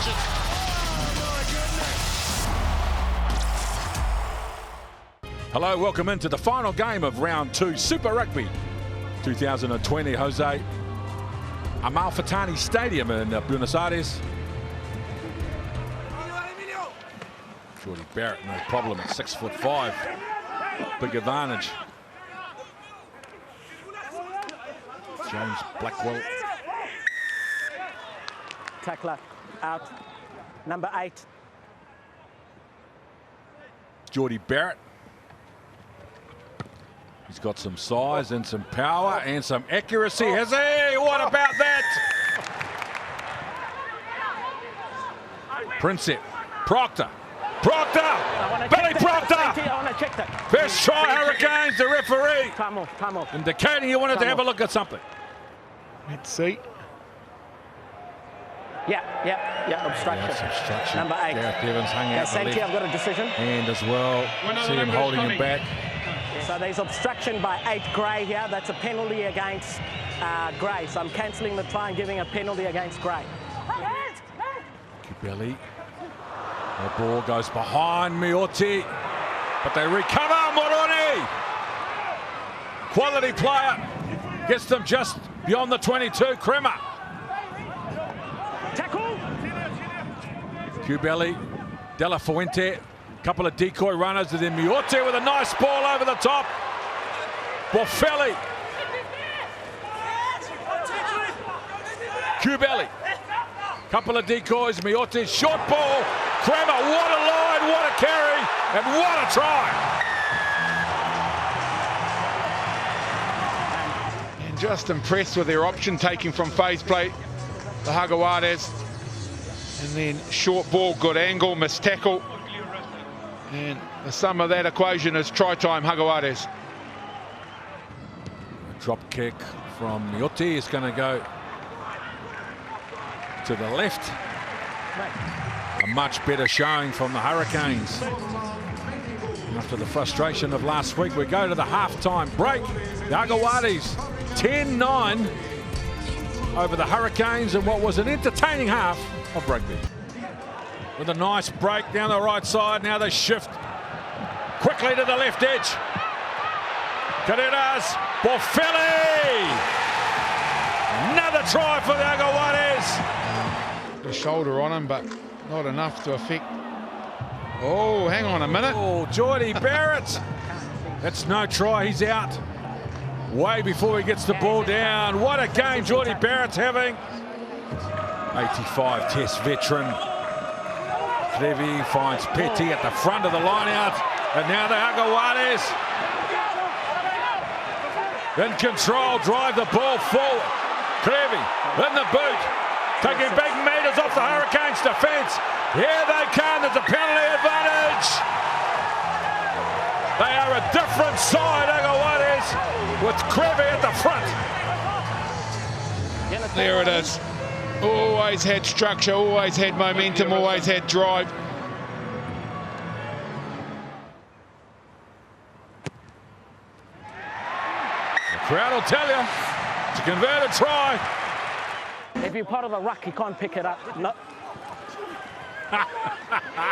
decision. Hello, welcome into the final game of round 2 Super Rugby 2020, Jose Amalfitani Stadium in Buenos Aires. Jordy Barrett, no problem at 6'5". Big advantage. James Blackwell. Tackler out. Number 8. Jordy Barrett. He's got some size and some power and some accuracy, has he? What about that? Princep, Proctor, Billy Proctor! First try, Hurricanes, the referee. Time off. Indicating he wanted to have a look at something. Let's see. Yeah, obstruction. That's obstruction. Number 8. Gareth Evans hung out the left I've got a decision. hand as well. See him holding him back. So there's obstruction by 8 Gray here. That's a penalty against Gray. So I'm cancelling the try and giving a penalty against Gray. Belly. The ball goes behind Miotti, but they recover. Moroni, quality player, gets them just beyond the 22. Kremer. Tackle. Belly, De La Fuente, couple of decoy runners, and then Miotti with a nice ball over the top. Boffelli. Belly. Couple of decoys, Miotti, short ball, Kremer, what a line, what a carry, and what a try. And just impressed with their option taking from phase play, the Jaguares. And then short ball, good angle, missed tackle. And the sum of that equation is try time, Jaguares. Drop kick from Miotti is going to go to the left. A much better showing from the Hurricanes. After the frustration of last week, we go to the halftime break. The Jaguares 10-9 over the Hurricanes in what was an entertaining half of rugby. With a nice break down the right side, now they shift quickly to the left edge. Carreras, Boffelli! Another try for the Jaguares. The shoulder on him, but not enough to affect. Oh, hang on a minute. Oh, Jordy Barrett. That's no try, he's out. Way before he gets the ball down. What a game Jordy Barrett's having. 85 test veteran. Clevy finds Petty at the front of the line out. And now the Jaguares in control, drive the ball forward. Clevy in the boot, taking big meters off the Hurricanes defence. Here they come, there's a penalty advantage. They are a different side, Jaguares, with Clevy at the front. There it is. Always had structure, always had momentum, always had drive. The crowd will tell you, it's a converted try. If you're part of the ruck, you can't pick it up. No.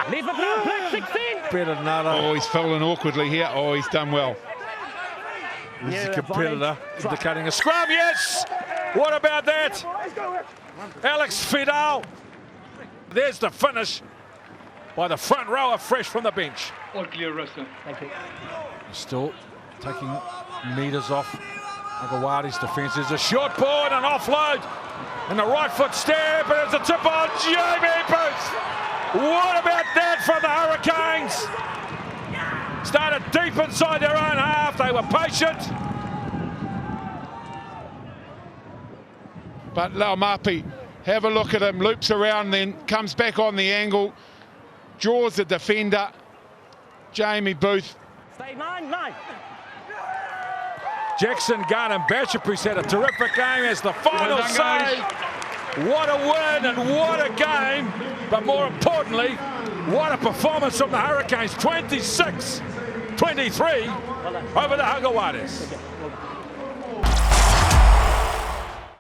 Leave it now, Black 16. Better than another. Oh, he's fallen awkwardly here. Oh, he's done well. This is a competitor indicating a scrum. Yes! What about that? Alex Fidel. There's the finish by the front rower, fresh from the bench. All clear, Russell. Thank you. Still taking meters off Jaguares' defence. There's a short ball and an offload. And the right foot step, and there's a tip on Jamie Booth. What about that from the Hurricanes? Started deep inside their own half. They were patient. But Laumapi, have a look at him, loops around, then comes back on the angle, draws the defender, Jamie Booth. Stay 9-9. Jackson, Gunn and Bachapus had a terrific game as the final save. What a win and what a game. But more importantly, what a performance from the Hurricanes. 26-23 over the Jaguares.